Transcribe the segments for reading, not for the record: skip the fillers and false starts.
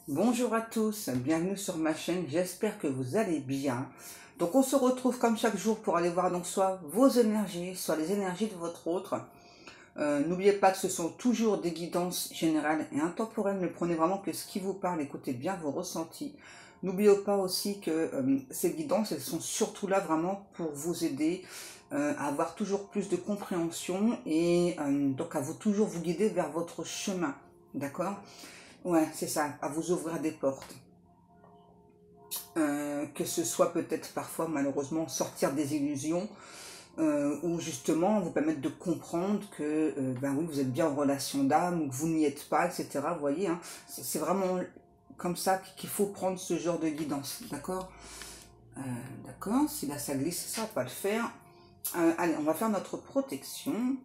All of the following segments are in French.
Bonjour à tous, bienvenue sur ma chaîne, j'espère que vous allez bien. Donc on se retrouve comme chaque jour pour aller voir donc soit vos énergies, soit les énergies de votre autre. N'oubliez pas que ce sont toujours des guidances générales et intemporelles, ne prenez vraiment que ce qui vous parle, écoutez bien vos ressentis. N'oubliez pas aussi que ces guidances, elles sont surtout là vraiment pour vous aider à avoir toujours plus de compréhension et donc à vous toujours vous guider vers votre chemin, d'accord? Ouais, c'est ça, à vous ouvrir des portes. Que ce soit peut-être parfois malheureusement sortir des illusions ou justement vous permettre de comprendre que ben oui, vous êtes bien en relation d'âme ou que vous n'y êtes pas, etc. Vous voyez, hein, c'est vraiment comme ça qu'il faut prendre ce genre de guidance, d'accord? D'accord, si là ça glisse, ça va pas le faire. Allez, on va faire notre protection.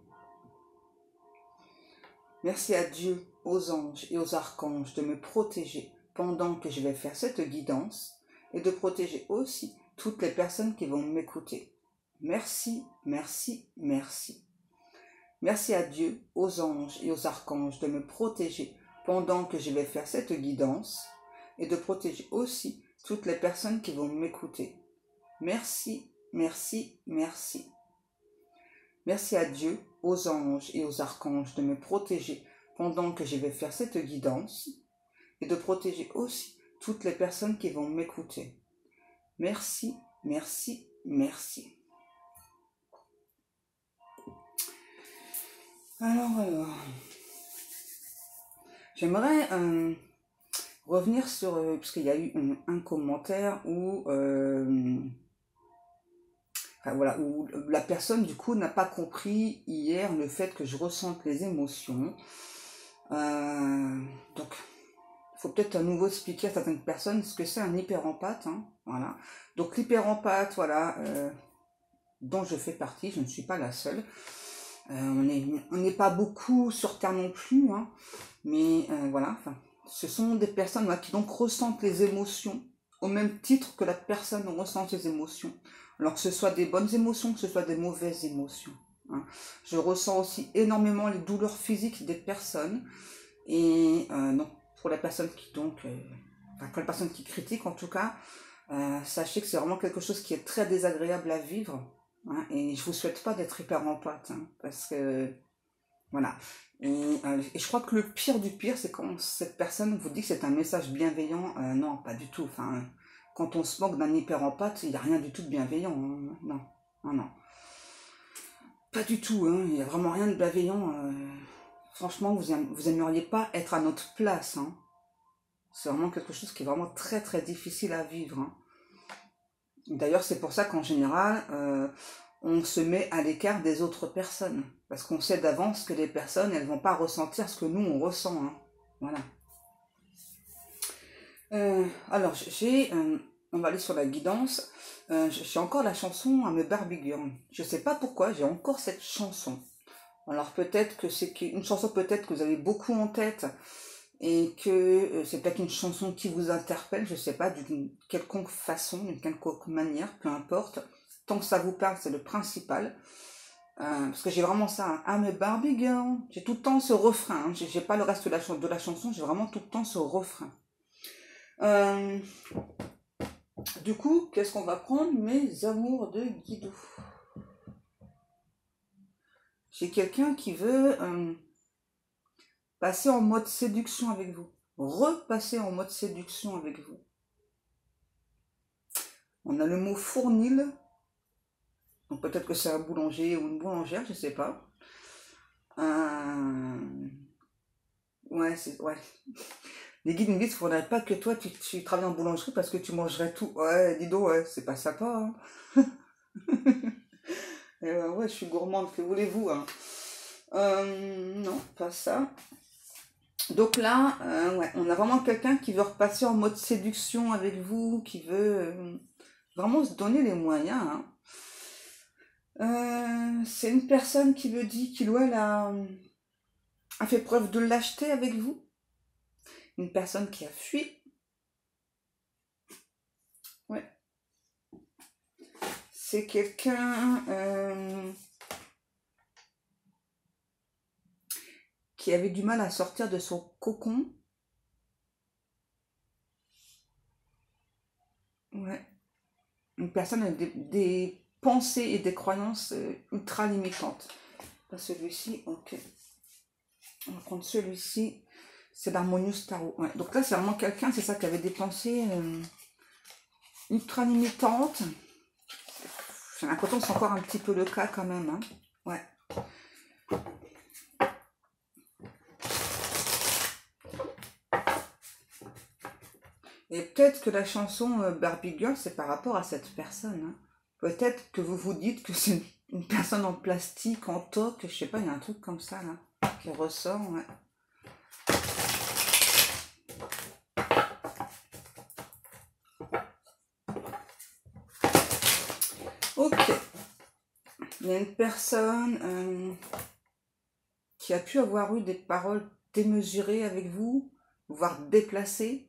Merci à Dieu, aux anges et aux archanges de me protéger pendant que je vais faire cette guidance et de protéger aussi toutes les personnes qui vont m'écouter. Merci, merci, merci. Merci à Dieu, aux anges et aux archanges de me protéger pendant que je vais faire cette guidance et de protéger aussi toutes les personnes qui vont m'écouter. Merci, merci, merci. Merci à Dieu, aux anges et aux archanges de me protéger pendant que je vais faire cette guidance et de protéger aussi toutes les personnes qui vont m'écouter. Merci, merci, merci. Alors, j'aimerais revenir sur, parce qu'il y a eu un commentaire où, enfin, voilà, où la personne du coup n'a pas compris hier le fait que je ressente les émotions. Donc, il faut peut-être à nouveau expliquer à certaines personnes ce que c'est un hyperempathe. Hein, voilà. Donc l'hyperempathe, voilà, dont je fais partie, je ne suis pas la seule. On n'est pas beaucoup sur Terre non plus, hein, mais voilà, enfin, ce sont des personnes voilà, qui donc ressentent les émotions au même titre que la personne ressent les émotions. Alors que ce soit des bonnes émotions, que ce soit des mauvaises émotions. Hein. Je ressens aussi énormément les douleurs physiques des personnes. Et donc, pour la personne qui donc, enfin, pour la personne qui critique en tout cas, sachez que c'est vraiment quelque chose qui est très désagréable à vivre. Hein, et je vous souhaite pas d'être hyper empathe, hein, parce que voilà. Et je crois que le pire du pire, c'est quand cette personne vous dit que c'est un message bienveillant. Non, pas du tout. Enfin, quand on se moque d'un hyper empathe, il n'y a rien du tout de bienveillant. Hein. Non, non, non. Pas du tout. Hein. Il n'y a vraiment rien de bienveillant. Franchement, vous aimeriez pas être à notre place. Hein. C'est vraiment quelque chose qui est vraiment très très difficile à vivre. Hein. D'ailleurs, c'est pour ça qu'en général, on se met à l'écart des autres personnes. Parce qu'on sait d'avance que les personnes, elles vont pas ressentir ce que nous, on ressent. Hein. Voilà. Alors, on va aller sur la guidance. J'ai encore la chanson à me barbiguer. Je sais pas pourquoi, j'ai encore cette chanson. Alors peut-être que c'est une chanson peut-être que vous avez beaucoup en tête et que c'est peut-être une chanson qui vous interpelle, je sais pas, d'une quelconque façon, d'une quelconque manière, peu importe. Tant que ça vous parle, c'est le principal. Parce que j'ai vraiment ça, hein. Ah mais Barbie girl, j'ai tout le temps ce refrain, hein. J'ai pas le reste de la chanson, j'ai vraiment tout le temps ce refrain. Euh, du coup, qu'est-ce qu'on va prendre? Mes amours de Guido. J'ai quelqu'un qui veut passer en mode séduction avec vous. Repasser en mode séduction avec vous. On a le mot fournil. Donc peut-être que c'est un boulanger ou une boulangère, je sais pas. Ouais, ouais. Les guides me disent, faudrait pas que toi tu travailles en boulangerie parce que tu mangerais tout. Ouais, dis donc, ouais, c'est pas sympa. Hein. Ouais, je suis gourmande, que voulez-vous, hein. Non, pas ça. Donc là, ouais, on a vraiment quelqu'un qui veut repasser en mode séduction avec vous, qui veut vraiment se donner les moyens. Hein. C'est une personne qui me dit qu'il ou elle a fait preuve de lâcheté avec vous. Une personne qui a fui. Ouais. C'est quelqu'un qui avait du mal à sortir de son cocon. une personne avec des pensées et des croyances ultra limitantes. Pas celui-ci, ok. On va prendre celui-ci. C'est l'Harmonious Tarot. Ouais. Donc là, c'est vraiment quelqu'un, c'est ça, qui avait des pensées ultra limitantes. J'ai l'impression que c'est encore un petit peu le cas quand même. Hein. Ouais. Et peut-être que la chanson Barbie Girl, c'est par rapport à cette personne. Hein. Peut-être que vous vous dites que c'est une personne en plastique, en toque, je sais pas, il y a un truc comme ça là, qui ressort. Ouais. Ok. Il y a une personne qui a pu avoir eu des paroles démesurées avec vous, voire déplacées.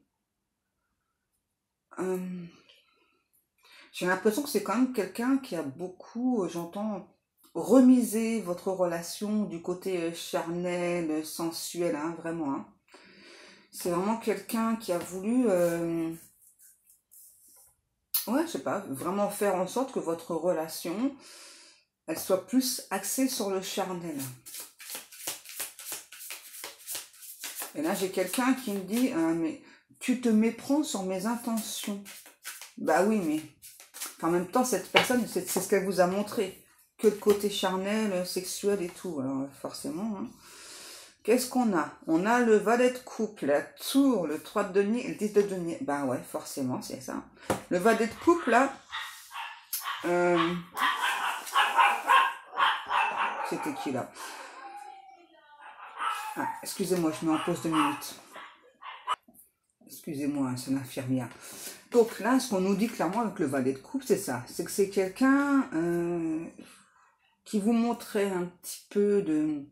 J'ai l'impression que c'est quand même quelqu'un qui a beaucoup, j'entends, remisé votre relation du côté charnel, sensuel, hein, vraiment. Hein. C'est vraiment quelqu'un qui a voulu, ouais, je sais pas, vraiment faire en sorte que votre relation, elle soit plus axée sur le charnel. Et là, j'ai quelqu'un qui me dit, mais tu te méprends sur mes intentions. Bah oui, mais en même temps, cette personne, c'est ce qu'elle vous a montré. Que le côté charnel, sexuel et tout. Alors, forcément. Hein. Qu'est-ce qu'on a? On a le valet de coupe, la tour, le 3 de denier et le 10 de denier. Bah ouais, forcément, c'est ça. Le valet de coupe, là. C'était qui, là? Ah, excusez-moi, je mets en pause 2 minutes. Excusez-moi, c'est l'infirmière. Donc là, ce qu'on nous dit clairement avec le valet de coupe, c'est ça. C'est que c'est quelqu'un qui vous montrait un petit peu de...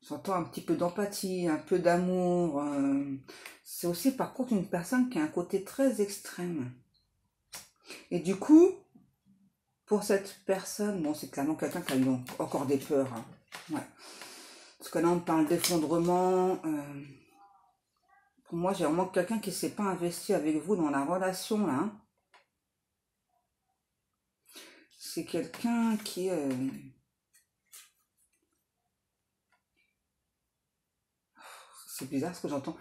J'entends un petit peu d'empathie, un peu d'amour. C'est aussi par contre une personne qui a un côté très extrême. Et du coup, pour cette personne, bon, c'est clairement quelqu'un qui a eu encore des peurs. Hein. Ouais. Parce que là, on parle d'effondrement. Pour moi, j'ai vraiment quelqu'un qui ne s'est pas investi avec vous dans la relation, là. Hein. C'est quelqu'un qui... c'est bizarre ce que j'entends.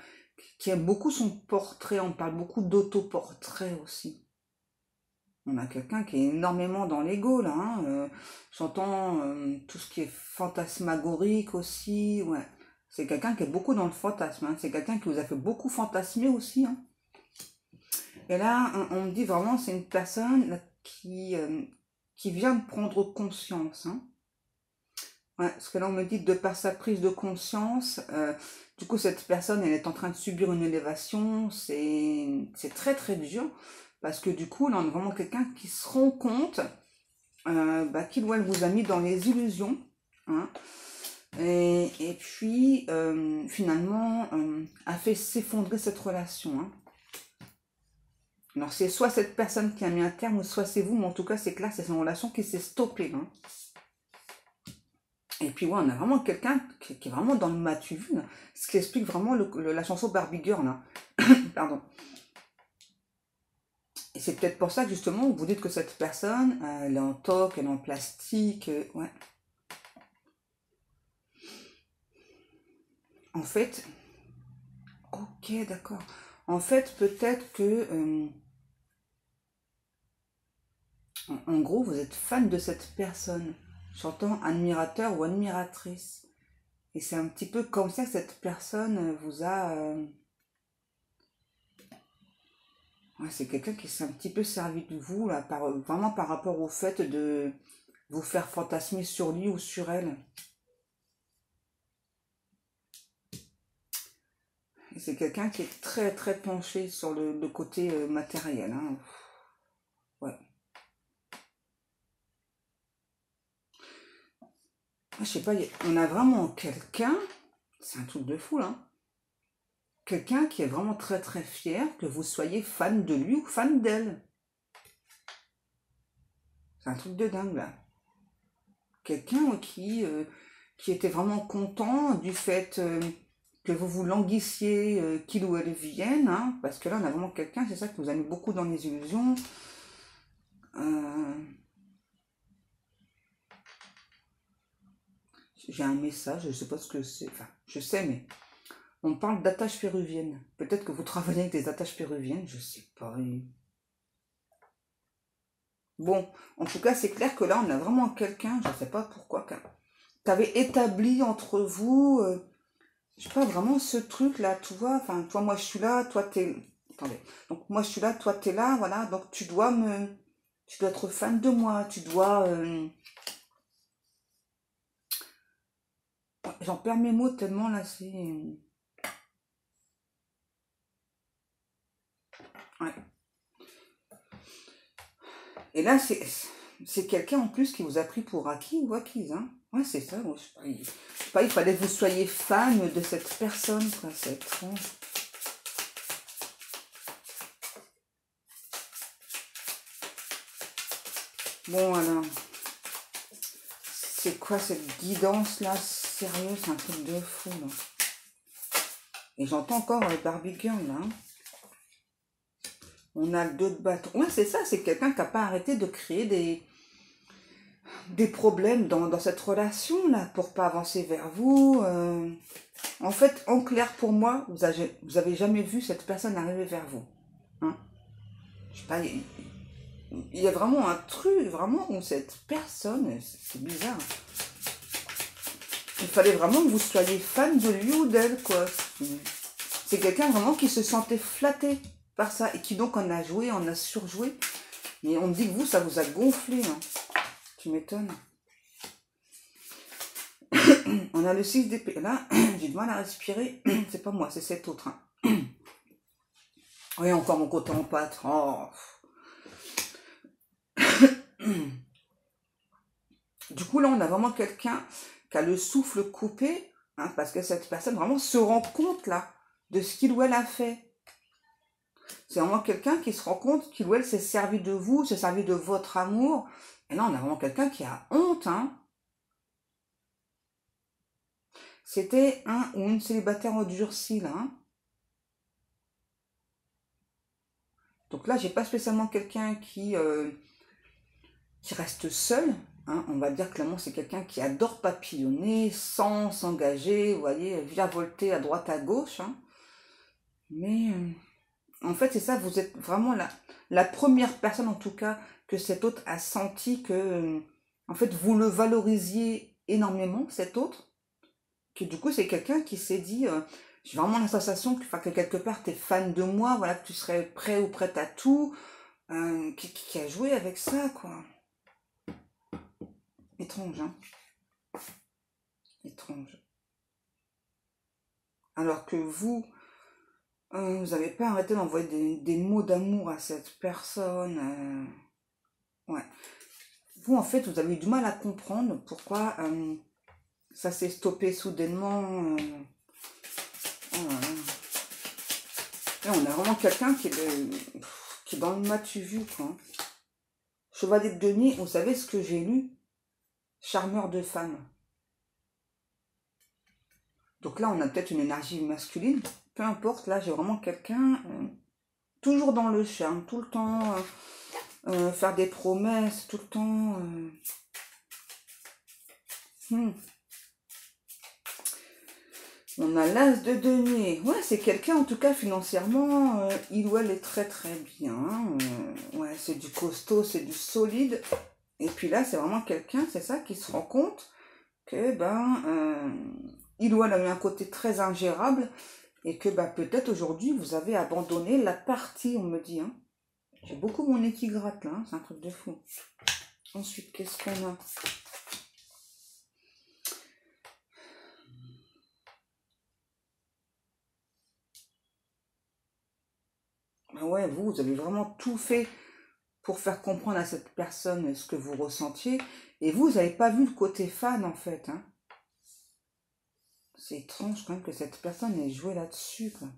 Qui aime beaucoup son portrait. On parle beaucoup d'autoportrait aussi. On a quelqu'un qui est énormément dans l'ego, là. Hein. J'entends tout ce qui est fantasmagorique aussi. Ouais. C'est quelqu'un qui est beaucoup dans le fantasme. Hein. C'est quelqu'un qui vous a fait beaucoup fantasmer aussi. Hein. Et là, on me dit vraiment, c'est une personne là, qui vient de prendre conscience. Hein. Ouais, parce que là, on me dit, de par sa prise de conscience, du coup, cette personne, elle est en train de subir une élévation. C'est très, très dur. Parce que du coup, là, on a vraiment quelqu'un qui se rend compte qu'il ou elle vous a mis dans les illusions. Hein, et puis, finalement, a fait s'effondrer cette relation. Hein. Alors, c'est soit cette personne qui a mis un terme, ou soit c'est vous, mais en tout cas, c'est que là, c'est une relation qui s'est stoppée. Hein. Et puis, ouais, on a vraiment quelqu'un qui est vraiment dans le matu vu, là, ce qui explique vraiment la chanson Barbie Girl. Là. Pardon. Et c'est peut-être pour ça que justement, vous dites que cette personne, elle est en toc, elle est en plastique, ouais. En fait, ok, d'accord. En fait, peut-être que, en gros, vous êtes fan de cette personne. J'entends admirateur ou admiratrice. Et c'est un petit peu comme ça que cette personne vous a... ouais, c'est quelqu'un qui s'est un petit peu servi de vous, là, vraiment par rapport au fait de vous faire fantasmer sur lui ou sur elle. Et c'est quelqu'un qui est très très penché sur le côté matériel. Hein. Ouais. Je sais pas, on a vraiment quelqu'un, c'est un truc de fou là, quelqu'un qui est vraiment très très fier que vous soyez fan de lui ou fan d'elle. C'est un truc de dingue là. Quelqu'un qui était vraiment content du fait que vous vous languissiez qu'il ou elle vienne, hein, parce que là on a vraiment quelqu'un, c'est ça qui vous a mis beaucoup dans les illusions. J'ai un message, je ne sais pas ce que c'est, enfin je sais, mais on parle d'attaches péruviennes. Peut-être que vous travaillez avec des attaches péruviennes, je sais pas. Bon, en tout cas c'est clair que là on a vraiment quelqu'un, je ne sais pas pourquoi, qui avait établi entre vous... je sais pas, vraiment ce truc là, tu vois, enfin, toi, moi, je suis là, toi, t'es... Attendez. Donc, moi, je suis là, toi, t'es là, voilà. Donc, tu dois être fan de moi, tu dois... J'en perds mes mots tellement, là, c'est... Ouais. Et là, c'est quelqu'un, en plus, qui vous a pris pour acquis ou acquise, hein. Ouais, c'est ça, ouais, je sais pas, il fallait que vous soyez fan de cette personne, quoi, c'est étrange. Bon, alors... C'est quoi cette guidance là? Sérieux, c'est un truc de fou là. Et j'entends encore Barbie Girl là. Hein. On a le 2 de bâton. Ouais, c'est ça, c'est quelqu'un qui n'a pas arrêté de créer des problèmes dans cette relation là pour pas avancer vers vous. En fait, en clair pour moi, vous avez jamais vu cette personne arriver vers vous. Hein. Je sais pas, il y a vraiment un truc, vraiment, où cette personne, c'est bizarre. Il fallait vraiment que vous soyez fan de lui ou d'elle, quoi. C'est quelqu'un vraiment qui se sentait flatté par ça et qui donc en a joué, en a surjoué. Mais on me dit que vous, ça vous a gonflé. Hein. Tu m'étonnes. On a le 6 d'épée. Là, j'ai du mal à respirer. C'est pas moi, c'est cet autre. Hein. Oui, encore mon côté en pâte. Oh. Du coup, là, on a vraiment quelqu'un qui a le souffle coupé. Hein, parce que cette personne vraiment se rend compte, là, de ce qu'il ou elle a fait. C'est vraiment quelqu'un qui se rend compte qu'il ou elle s'est servi de vous, s'est servi de votre amour. Et là, on a vraiment quelqu'un qui a honte. Hein. C'était un ou une célibataire endurcie, là. Hein. Donc là, j'ai pas spécialement quelqu'un qui reste seul. Hein. On va dire clairement, c'est quelqu'un qui adore papillonner, sans s'engager, vous voyez, virevolter à droite, à gauche. Hein. Mais en fait, c'est ça, vous êtes vraiment la première personne, en tout cas, que cet autre a senti que, en fait, vous le valorisiez énormément, cet autre. Que du coup, c'est quelqu'un qui s'est dit, j'ai vraiment la sensation que quelque part, tu es fan de moi, voilà, que tu serais prêt ou prête à tout, qui a joué avec ça, quoi. Étrange, hein. Étrange. Alors que vous n'avez pas arrêté d'envoyer des mots d'amour à cette personne. Ouais. Vous, en fait, vous avez eu du mal à comprendre pourquoi ça s'est stoppé soudainement. Oh là là. Là, on a vraiment quelqu'un qui est dans le matu vu, quoi. Chevalier de denier, vous savez ce que j'ai lu? Charmeur de femme. Donc là, on a peut-être une énergie masculine. Peu importe, là, j'ai vraiment quelqu'un toujours dans le charme, tout le temps faire des promesses, tout le temps... On a l'as de denier. Ouais, c'est quelqu'un, en tout cas, financièrement, il ou elle est très très bien. Ouais, c'est du costaud, c'est du solide. Et puis là, c'est vraiment quelqu'un, c'est ça, qui se rend compte que, il ou elle a eu un côté très ingérable et que, peut-être aujourd'hui, vous avez abandonné la partie, on me dit. Hein. J'ai beaucoup mon nez qui gratte, là. Hein, c'est un truc de fou. Ensuite, qu'est-ce qu'on a? Ouais, vous avez vraiment tout fait pour faire comprendre à cette personne ce que vous ressentiez. Et vous n'avez pas vu le côté fan, en fait. Hein. C'est étrange, quand même, que cette personne ait joué là-dessus, quoi.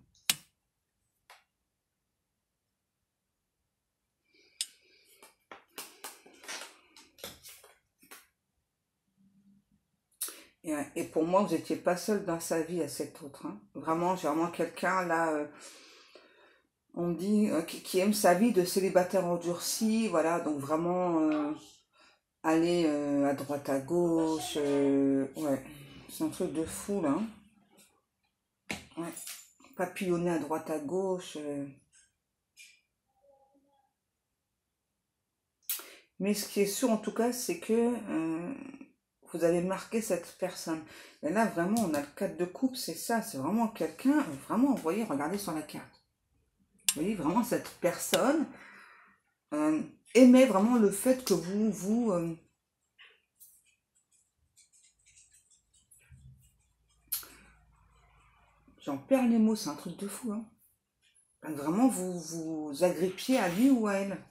Et pour moi, vous n'étiez pas seul dans sa vie à cet autre. Hein. Vraiment, j'ai vraiment quelqu'un là, on me dit, qui aime sa vie de célibataire endurci, voilà, donc vraiment aller à droite à gauche, ouais, c'est un truc de fou là. Hein. Ouais. Papillonner à droite à gauche. Mais ce qui est sûr en tout cas, c'est que vous avez marqué cette personne. Et là, vraiment, on a le 4 de coupe, c'est ça, c'est vraiment quelqu'un, vraiment, vous voyez, regardez sur la carte. Vous voyez, vraiment, cette personne aimait vraiment le fait que j'en perds les mots, c'est un truc de fou, hein. Vraiment, vous vous agrippiez à lui ou à elle.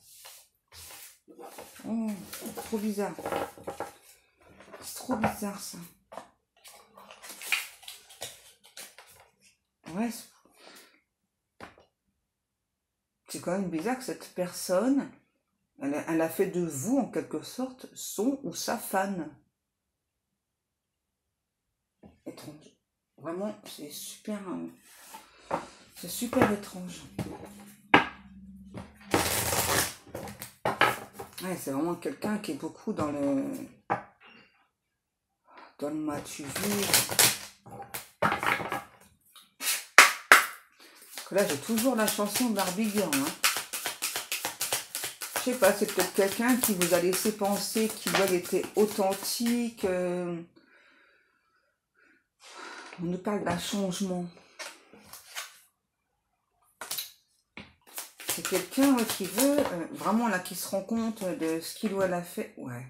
Oh, trop bizarre. C'est trop bizarre, ça. Ouais, c'est quand même bizarre que cette personne, elle a fait de vous, en quelque sorte, son ou sa fan. Étrange. Vraiment, c'est super étrange. Ouais, c'est vraiment quelqu'un qui est beaucoup dans le m'as-tu vu. Là, j'ai toujours la chanson Barbie Girl. Hein. Je sais pas, c'est peut-être quelqu'un qui vous a laissé penser qu'il était authentique. On nous parle d'un changement. C'est quelqu'un qui veut, vraiment là, qui se rend compte de ce qu'il ou elle a fait. Ouais.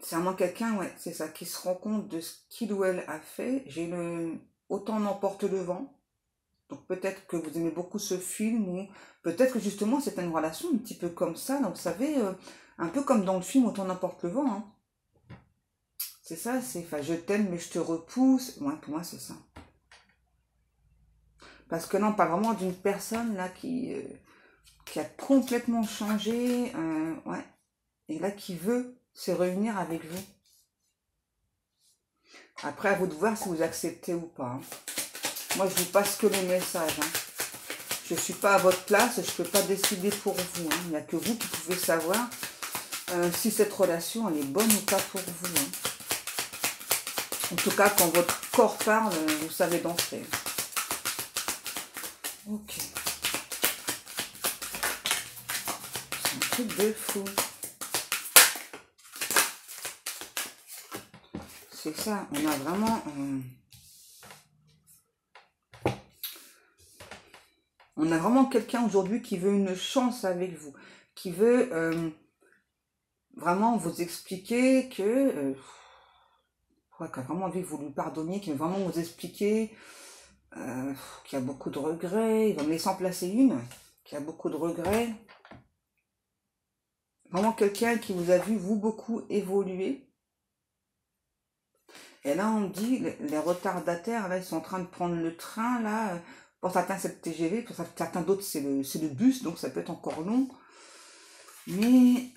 C'est vraiment quelqu'un, ouais, c'est ça, qui se rend compte de ce qu'il ou elle a fait. J'ai le Autant n'emporte le vent. Donc peut-être que vous aimez beaucoup ce film, ou peut-être que justement c'était une relation un petit peu comme ça. Donc vous savez, un peu comme dans le film Autant n'emporte le vent. Hein. C'est ça, c'est, enfin, je t'aime mais je te repousse. Ouais, pour moi c'est ça. Parce que non, pas vraiment d'une personne là qui a complètement changé, ouais, et là qui veut se réunir avec vous. Après, à vous de voir si vous acceptez ou pas. Hein. Moi, je vous passe que les messages. Hein. Je ne suis pas à votre place, je ne peux pas décider pour vous. Hein. Il n'y a que vous qui pouvez savoir si cette relation elle est bonne ou pas pour vous. Hein. En tout cas, quand votre corps parle, vous savez danser. Ok. C'est un truc de fou. C'est ça, on a vraiment... on a vraiment quelqu'un aujourd'hui qui veut une chance avec vous, qui veut vraiment vous expliquer que... qui a vraiment envie que vous lui pardonniez, qui veut vraiment vous expliquer qu'il y a beaucoup de regrets. Il va me laisser en placer une, qui a beaucoup de regrets. Vraiment quelqu'un qui vous a vu, vous, beaucoup évoluer. Et là, on me dit, les retardataires, là, ils sont en train de prendre le train, là. Pour certains, c'est le TGV, pour certains d'autres, c'est le bus, donc ça peut être encore long. Mais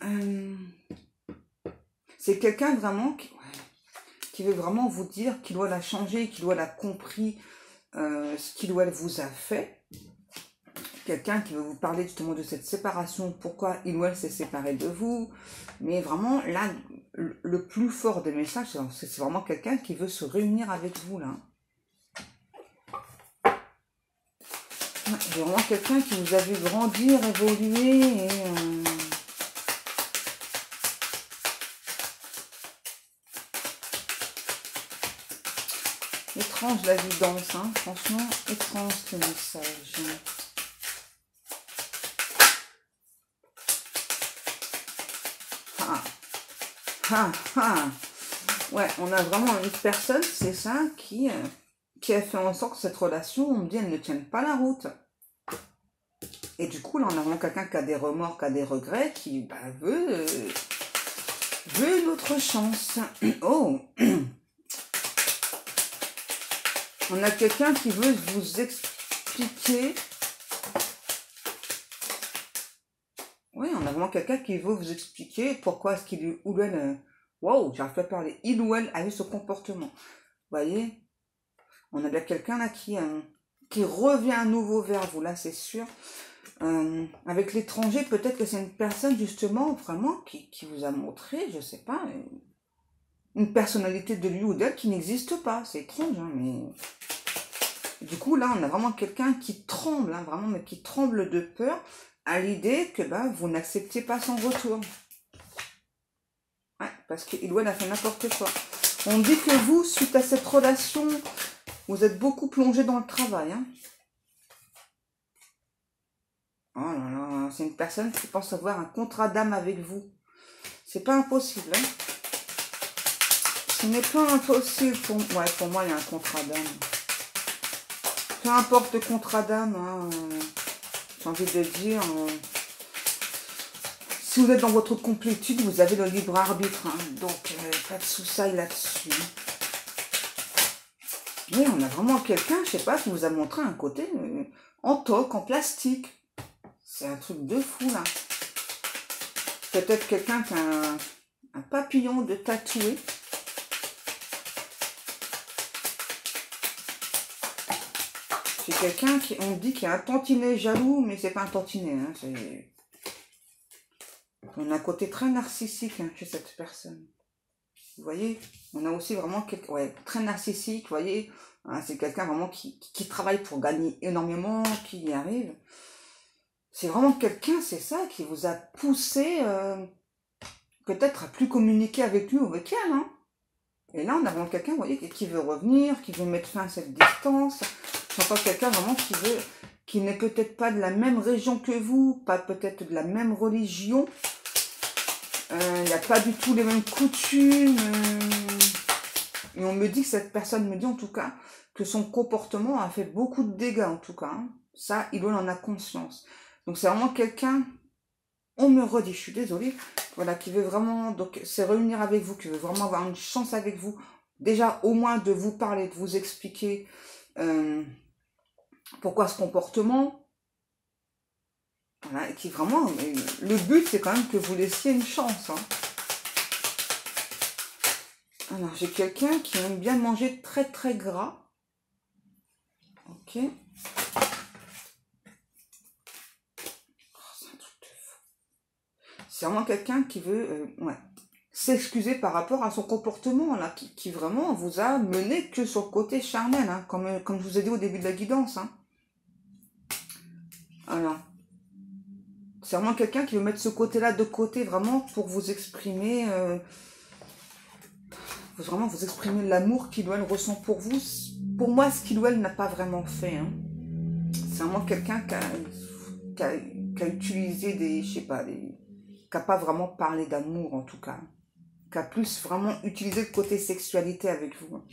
c'est quelqu'un vraiment qui veut vraiment vous dire qu'il doit la changer, qu'il doit la compris ce qu'il ou elle vous a fait. Quelqu'un qui veut vous parler justement de cette séparation, pourquoi il ou elle s'est séparé de vous. Mais vraiment, là, le plus fort des messages, c'est vraiment quelqu'un qui veut se réunir avec vous, là. C'est vraiment quelqu'un qui vous a vu grandir, évoluer, et... étrange la vidance, hein. Franchement, étrange ce message. Ouais, on a vraiment une personne, c'est ça, qui a fait en sorte que cette relation, on me dit, elle ne tienne pas la route. Et du coup, là, on a vraiment quelqu'un qui a des remords, qui a des regrets, qui veut une autre chance. Oh. On a quelqu'un qui veut vous expliquer. Oui, on a vraiment quelqu'un qui veut vous expliquer pourquoi est-ce qu'il ou elle Waouh, j'arrive pas à parler. Il ou elle a eu ce comportement. Vous voyez, on a bien quelqu'un là qui revient à nouveau vers vous, là c'est sûr. Avec l'étranger, peut-être que c'est une personne justement vraiment qui vous a montré, je sais pas, une personnalité de lui ou d'elle qui n'existe pas. C'est étrange, hein, mais du coup là on a vraiment quelqu'un qui tremble, hein, vraiment, mais qui tremble de peur à l'idée que bah, vous n'acceptiez pas son retour. Ouais, parce qu'il ou elle a fait n'importe quoi. On dit que vous, suite à cette relation, vous êtes beaucoup plongé dans le travail. Hein. Oh là là, c'est une personne qui pense avoir un contrat d'âme avec vous. C'est pas impossible. Hein. Ce n'est pas impossible pour moi. Ouais, pour moi, il y a un contrat d'âme. Peu importe le contrat d'âme, hein, j'ai envie de dire, si vous êtes dans votre complétude, vous avez le libre arbitre. Hein, donc, pas de soucis là-dessus. Oui, on a vraiment quelqu'un, je sais pas, qui vous a montré un côté en toc, en plastique. C'est un truc de fou, là. Peut-être quelqu'un qui a un papillon de tatoué. C'est quelqu'un qui, on dit qu'il y a un tantinet jaloux, mais c'est pas un tantinet. Hein, on a un côté très narcissique hein, chez cette personne. Vous voyez, on a aussi vraiment quelqu'un, ouais, très narcissique, vous voyez. Hein, c'est quelqu'un vraiment qui travaille pour gagner énormément, qui y arrive. C'est vraiment quelqu'un, c'est ça, qui vous a poussé peut-être à plus communiquer avec lui ou avec elle. Hein. Et là, on a vraiment quelqu'un, vous voyez, qui veut revenir, qui veut mettre fin à cette distance. C'est pas quelqu'un vraiment qui n'est peut-être pas de la même région que vous, pas peut-être de la même religion. Il n'y a pas du tout les mêmes coutumes. Et on me dit que cette personne me dit en tout cas que son comportement a fait beaucoup de dégâts en tout cas. Hein. Ça, il en a conscience. Donc c'est vraiment quelqu'un, on me redit, je suis désolée, voilà, qui veut vraiment, donc c'est réunir avec vous, qui veut vraiment avoir une chance avec vous. Déjà, au moins de vous parler, de vous expliquer pourquoi ce comportement. Voilà, et qui vraiment, le but c'est quand même que vous laissiez une chance. Hein. Alors, j'ai quelqu'un qui aime bien manger très très gras. Ok. Oh, c'est un truc de fou. C'est vraiment quelqu'un qui veut ouais, s'excuser par rapport à son comportement, là, qui vraiment vous a mené que sur le côté charnel, hein, comme je vous ai dit au début de la guidance. Hein. Voilà. C'est vraiment quelqu'un qui veut mettre ce côté-là de côté, vraiment, pour vous exprimer... vraiment vous exprimer l'amour qu'il ou elle ressent pour vous. Pour moi, ce qu'il ou elle n'a pas vraiment fait. Hein. C'est vraiment quelqu'un qui a utilisé des, je sais pas, qui n'a pas vraiment parlé d'amour en tout cas. Qui a plus vraiment utilisé le côté sexualité avec vous.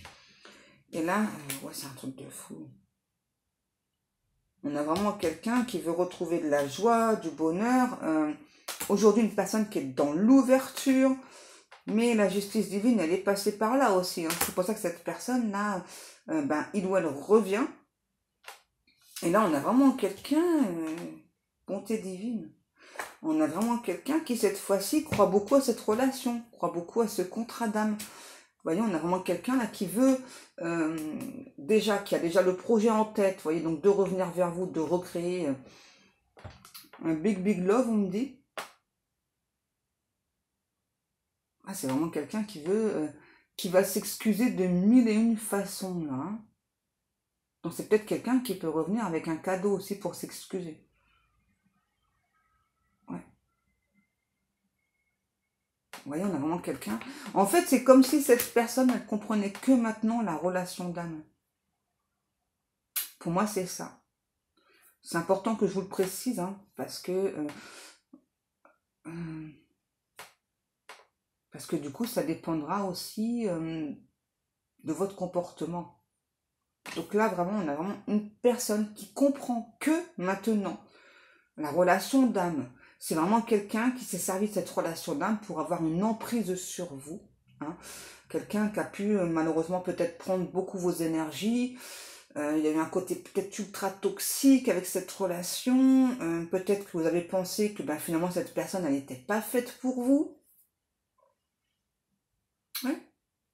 Et là, ouais, c'est un truc de fou. On a vraiment quelqu'un qui veut retrouver de la joie, du bonheur. Aujourd'hui, une personne qui est dans l'ouverture. Mais la justice divine, elle est passée par là aussi. Hein. C'est pour ça que cette personne-là, il ou elle revient. Et là, on a vraiment quelqu'un, bonté divine. On a vraiment quelqu'un qui, cette fois-ci, croit beaucoup à cette relation, croit beaucoup à ce contrat d'âme. Vous voyez, on a vraiment quelqu'un là qui veut, déjà, qui a déjà le projet en tête, vous voyez, donc de revenir vers vous, de recréer un big love, on me dit. Ah, c'est vraiment quelqu'un qui veut, qui va s'excuser de mille et une façons, là. Hein. Donc c'est peut-être quelqu'un qui peut revenir avec un cadeau aussi pour s'excuser. Ouais. Vous voyez, on a vraiment quelqu'un. En fait, c'est comme si cette personne, elle comprenait que maintenant la relation d'âme. Pour moi, c'est ça. C'est important que je vous le précise, hein, parce que du coup, ça dépendra aussi de votre comportement. Donc là, vraiment, on a vraiment une personne qui comprend que maintenant la relation d'âme. C'est vraiment quelqu'un qui s'est servi de cette relation d'âme pour avoir une emprise sur vous. Hein. Quelqu'un qui a pu malheureusement peut-être prendre beaucoup vos énergies. Il y a eu un côté peut-être ultra toxique avec cette relation. Peut-être que vous avez pensé que finalement cette personne, elle n'était pas faite pour vous. Ouais.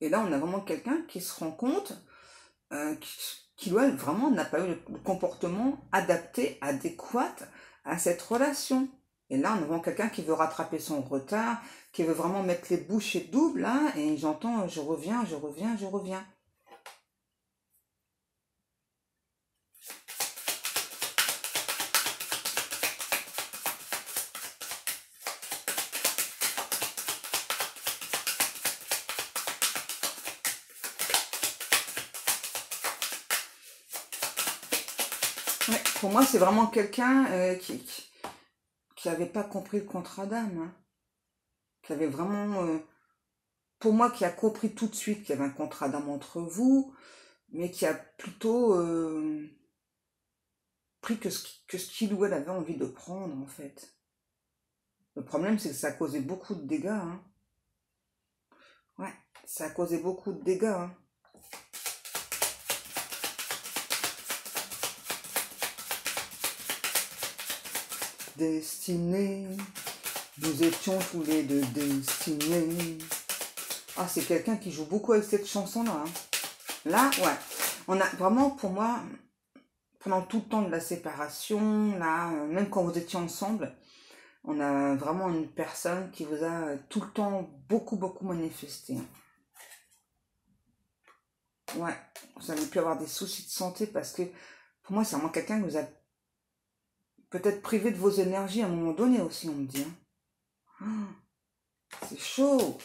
Et là, on a vraiment quelqu'un qui se rend compte qui doit vraiment n'a pas eu le comportement adapté, adéquat à cette relation. Et là, on a vraiment quelqu'un qui veut rattraper son retard, qui veut vraiment mettre les bouchées doubles, hein, et j'entends je reviens, je reviens, je reviens. Ouais, pour moi, c'est vraiment quelqu'un qui n'avait pas compris le contrat d'âme, hein, qui avait vraiment, pour moi, qui a compris tout de suite qu'il y avait un contrat d'âme entre vous, mais qui a plutôt pris que ce qu'il ou elle avait envie de prendre, en fait. Le problème, c'est que ça a causé beaucoup de dégâts, hein. Ouais, ça a causé beaucoup de dégâts, hein. Destinés, nous étions tous les deux destinés. Ah, c'est quelqu'un qui joue beaucoup avec cette chanson-là, hein. Là, ouais. On a vraiment, pour moi, pendant tout le temps de la séparation, là, même quand vous étiez ensemble, on a vraiment une personne qui vous a tout le temps beaucoup, beaucoup manifesté, hein. Ouais, vous avez pu avoir des soucis de santé parce que, pour moi, c'est vraiment quelqu'un qui vous a peut-être privé de vos énergies à un moment donné aussi, on me dit, hein. Oh, c'est chaud.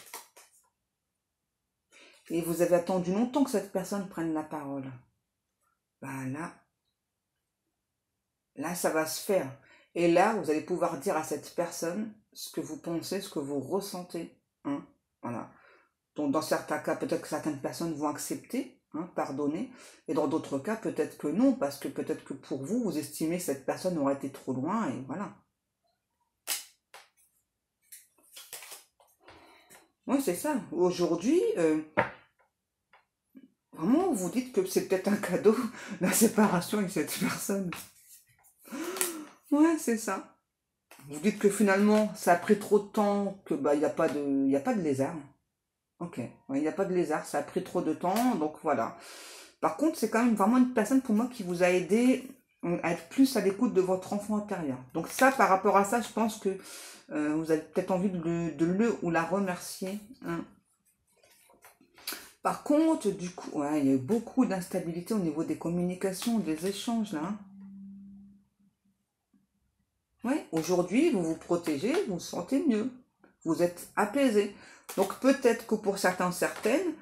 Et vous avez attendu longtemps que cette personne prenne la parole. Bah là, ça va se faire. Et là, vous allez pouvoir dire à cette personne ce que vous pensez, ce que vous ressentez, hein. Voilà. Donc, dans certains cas, peut-être que certaines personnes vont accepter, hein, pardonner. Et dans d'autres cas, peut-être que non, parce que peut-être que pour vous, vous estimez que cette personne aurait été trop loin, et voilà. Oui, c'est ça. Aujourd'hui, vraiment, vous dites que c'est peut-être un cadeau, la séparation avec cette personne. Ouais, c'est ça. Vous dites que finalement, ça a pris trop de temps, que bah, il y a pas de lézard. Ok, ouais, il n'y a pas de lézard, ça a pris trop de temps, donc voilà. Par contre, c'est quand même vraiment une personne pour moi qui vous a aidé à être plus à l'écoute de votre enfant intérieur. Donc ça, par rapport à ça, je pense que vous avez peut-être envie de le ou la remercier, hein. Par contre, du coup, ouais, il y a eu beaucoup d'instabilité au niveau des communications, des échanges là, hein. Ouais, aujourd'hui, vous vous protégez, vous vous sentez mieux, vous êtes apaisé. Donc peut-être que pour certains, certaines,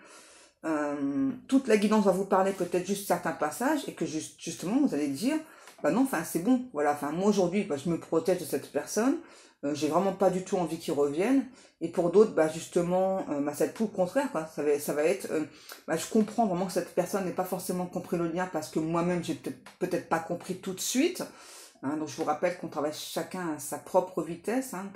toute la guidance va vous parler peut-être juste certains passages et que justement vous allez dire, bah non, enfin c'est bon, voilà, enfin moi aujourd'hui, bah, je me protège de cette personne, j'ai vraiment pas du tout envie qu'il revienne. Et pour d'autres, bah justement, bah, ça va être tout le contraire, quoi. Ça va être, bah, je comprends vraiment que cette personne n'ait pas forcément compris le lien parce que moi-même j'ai peut-être pas compris tout de suite. Hein, donc je vous rappelle qu'on travaille chacun à sa propre vitesse, hein,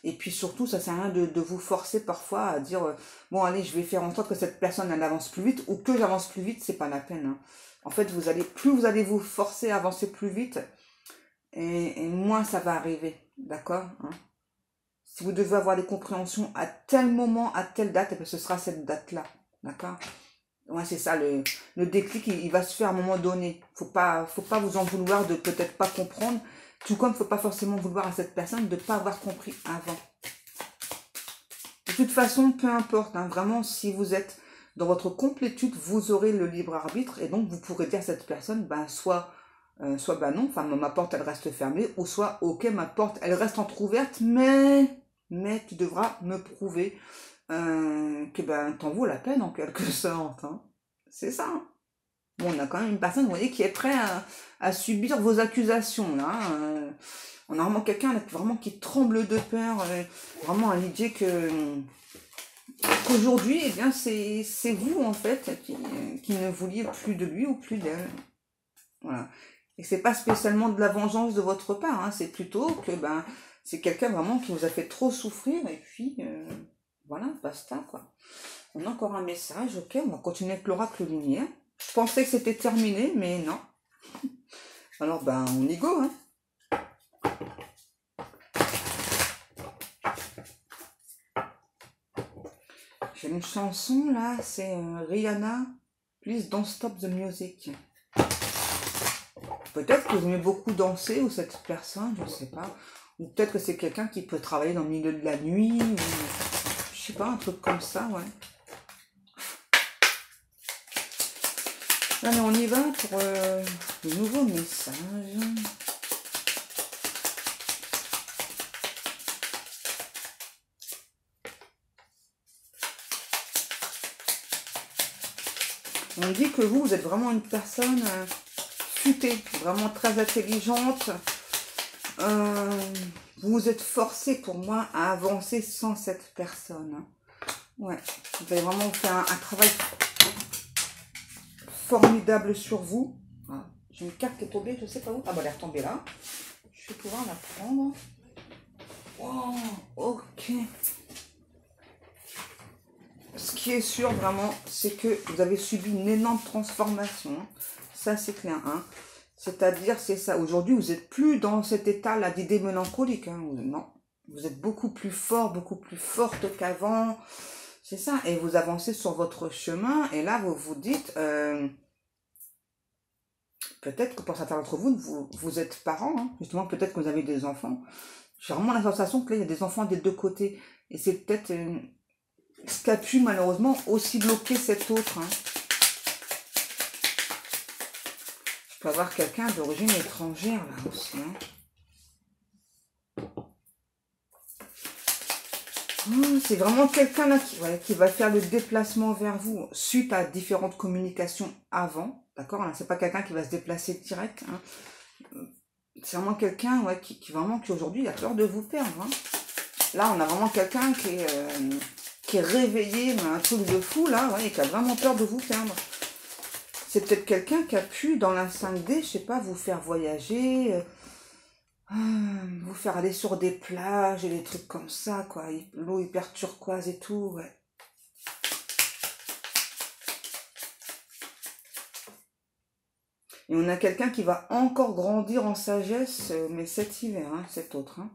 et puis surtout ça sert à rien de vous forcer parfois à dire bon allez je vais faire en sorte que cette personne elle avance plus vite ou que j'avance plus vite, c'est pas la peine, hein. En fait plus vous allez vous forcer à avancer plus vite et moins ça va arriver, d'accord, hein. Si vous devez avoir des compréhensions à tel moment, à telle date, eh bien, ce sera cette date-là, d'accord. Ouais, c'est ça, le déclic, il va se faire à un moment donné. Faut pas vous en vouloir de peut-être pas comprendre, tout comme faut pas forcément vouloir à cette personne de pas avoir compris avant. De toute façon, peu importe, hein, vraiment, si vous êtes dans votre complétude, vous aurez le libre arbitre et donc vous pourrez dire à cette personne, ben, soit ben non, enfin ma porte elle reste fermée, ou soit ok ma porte elle reste entrouverte, mais tu devras me prouver que ben t'en vaut la peine en quelque sorte, hein. C'est ça, hein. Bon, on a quand même une personne, vous voyez, qui est prêt à subir vos accusations, là, hein. On a vraiment quelqu'un là, vraiment qui tremble de peur, vraiment à l'idée qu'aujourd'hui, eh bien, c'est vous, en fait, qui ne vouliez plus de lui ou plus d'elle. Voilà. Et c'est pas spécialement de la vengeance de votre part, hein, c'est plutôt que, ben, c'est quelqu'un vraiment qui vous a fait trop souffrir, et puis, voilà, basta, quoi. On a encore un message, ok, on va continuer avec l'oracle lumière. Je pensais que c'était terminé, mais non. Alors, ben, on y go, hein. j'ai une chanson là, c'est Rihanna, Please Don't Stop the Music. Peut-être que vous aimez beaucoup danser, ou cette personne, je ne sais pas. Ou peut-être que c'est quelqu'un qui peut travailler dans le milieu de la nuit, ou je sais pas, un truc comme ça, ouais. Allez, on y va pour le nouveau message. On dit que vous êtes vraiment une personne futée, vraiment très intelligente. Vous vous êtes forcé pour moi à avancer sans cette personne. Ouais, vous allez vraiment faire un travail formidable sur vous. Ah, j'ai une carte qui est tombée, je sais pas où. Ah bah elle est retombée là. Je vais pouvoir la prendre. Oh, ok. Ce qui est sûr vraiment, c'est que vous avez subi une énorme transformation. Ça c'est clair. Hein. C'est-à-dire, c'est ça. Aujourd'hui, vous n'êtes plus dans cet état-là d'idée mélancolique. Hein. Non. Vous êtes beaucoup plus fort, beaucoup plus forte qu'avant. C'est ça. Et vous avancez sur votre chemin. Et là, vous vous dites, peut-être que pour certains d'entre vous, vous êtes parents. Hein. Justement, peut-être que vous avez des enfants. J'ai vraiment la sensation que là, il y a des enfants des deux côtés. Et c'est peut-être ce qui a pu malheureusement aussi bloquer cet autre. Hein. Je peux avoir quelqu'un d'origine étrangère là aussi. Hein. C'est vraiment quelqu'un là qui va faire le déplacement vers vous suite à différentes communications avant. D'accord, c'est pas quelqu'un qui va se déplacer direct. Hein. C'est vraiment quelqu'un qui vraiment qui aujourd'hui a peur de vous perdre. Hein. Là, on a vraiment quelqu'un qui est réveillé, mais un truc de fou là, et qui a vraiment peur de vous perdre. C'est peut-être quelqu'un qui a pu, dans la 5D, je sais pas, vous faire voyager, vous faire aller sur des plages et des trucs comme ça, quoi. L'eau hyper turquoise et tout, ouais. Et on a quelqu'un qui va encore grandir en sagesse, mais cet hiver, hein, cet autre. Hein.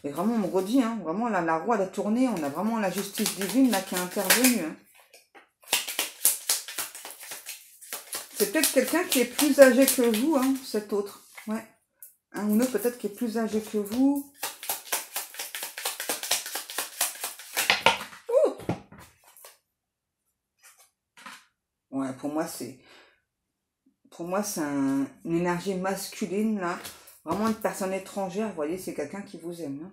Et vraiment, on me redit, hein, vraiment, là, la roue, elle a tourné, on a vraiment la justice divine, là, qui est intervenue. Hein. C'est peut-être quelqu'un qui est plus âgé que vous, hein, cet autre. Ouais. Un ou autre peut-être qui est plus âgé que vous. Ouh. Ouais, pour moi, c'est une énergie masculine, là. Vraiment une personne étrangère, vous voyez, c'est quelqu'un qui vous aime.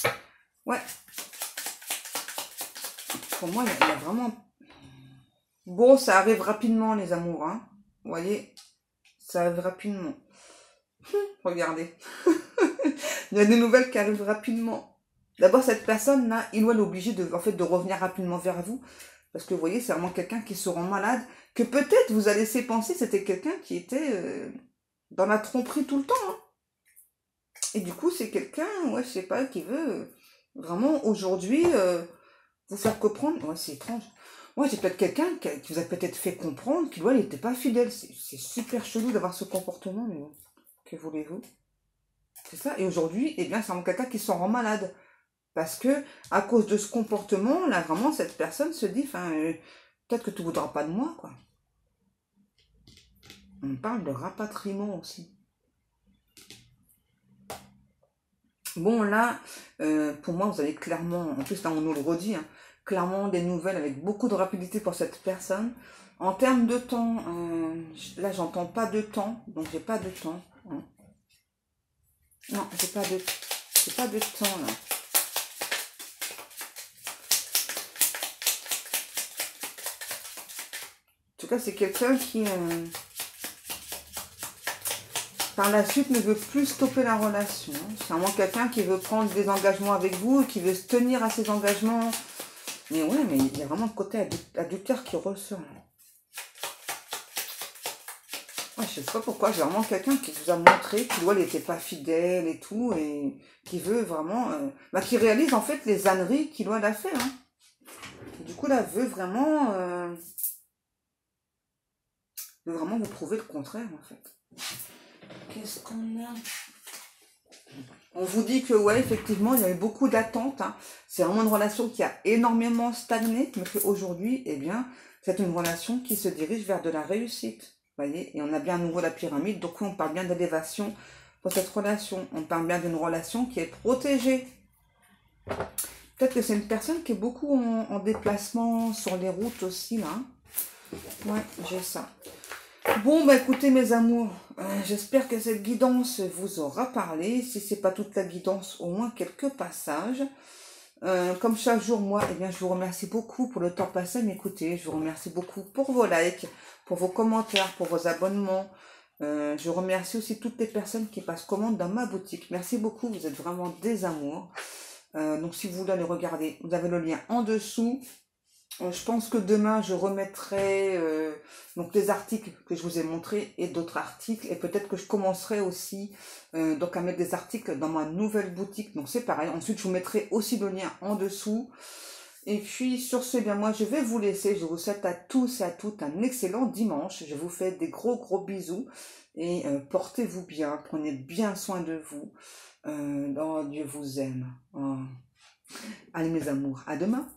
Hein. Ouais. Pour moi, il y a vraiment... Bon, ça arrive rapidement, les amours. Hein. Vous voyez, ça arrive rapidement. Regardez. Il y a des nouvelles qui arrivent rapidement. D'abord, cette personne-là, il doit l'obliger de revenir rapidement vers vous. Parce que vous voyez, c'est vraiment quelqu'un qui se rend malade. Que peut-être vous a laissé penser que c'était quelqu'un qui était dans la tromperie tout le temps. Hein. Et du coup, c'est quelqu'un, ouais, je sais pas, qui veut vraiment aujourd'hui vous faire comprendre. Ouais, c'est étrange. Ouais, c'est peut-être quelqu'un qui vous a peut-être fait comprendre qu'il n'était pas fidèle. C'est super chelou d'avoir ce comportement, mais bon, que voulez-vous? C'est ça. Et aujourd'hui, eh bien, c'est vraiment quelqu'un qui s'en rend malade. Parce que, à cause de ce comportement, là, vraiment, cette personne se dit, peut-être que tu ne voudras pas de moi, quoi. On parle de rapatriement aussi. Bon, là, pour moi, vous avez clairement, en plus, là, on nous le redit, hein, clairement des nouvelles avec beaucoup de rapidité pour cette personne. En termes de temps, là, j'entends pas de temps, donc j'ai pas de temps. Hein. Non, j'ai pas de temps, là. En tout cas, c'est quelqu'un qui, par la suite, ne veut plus stopper la relation. C'est vraiment quelqu'un qui veut prendre des engagements avec vous, et qui veut se tenir à ses engagements. Mais ouais, mais il y a vraiment le côté adducteur qui ressort. Ouais, je sais pas pourquoi, j'ai vraiment quelqu'un qui vous a montré qu'il n'était pas fidèle et tout, et qui veut vraiment... qui réalise en fait les âneries qu'il a fait. Hein. Et du coup, là, veut vraiment vous prouver le contraire, en fait. Qu'est-ce qu'on a? On vous dit que, ouais, effectivement, il y a eu beaucoup d'attentes. Hein. C'est vraiment une relation qui a énormément stagné, mais qu'aujourd'hui, eh bien, c'est une relation qui se dirige vers de la réussite. Vous voyez, et on a bien à nouveau la pyramide, donc on parle bien d'élévation pour cette relation. On parle bien d'une relation qui est protégée. Peut-être que c'est une personne qui est beaucoup en déplacement sur les routes aussi, là. Ouais, j'ai ça. Bon, bah écoutez mes amours, j'espère que cette guidance vous aura parlé. Si c'est pas toute la guidance, au moins quelques passages. Comme chaque jour, moi, eh bien, je vous remercie beaucoup pour le temps passé à m'écouter. Je vous remercie beaucoup pour vos likes, pour vos commentaires, pour vos abonnements. Je remercie aussi toutes les personnes qui passent commande dans ma boutique. Merci beaucoup, vous êtes vraiment des amours. Donc si vous voulez aller regarder, vous avez le lien en dessous. Je pense que demain, je remettrai donc les articles que je vous ai montrés et d'autres articles. Et peut-être que je commencerai aussi donc à mettre des articles dans ma nouvelle boutique. Donc c'est pareil. Ensuite, je vous mettrai aussi le lien en dessous. Et puis sur ce, eh bien moi, je vais vous laisser. Je vous souhaite à tous et à toutes un excellent dimanche. Je vous fais des gros bisous. Et portez-vous bien. Prenez bien soin de vous. Oh, Dieu vous aime. Oh. Allez mes amours, à demain.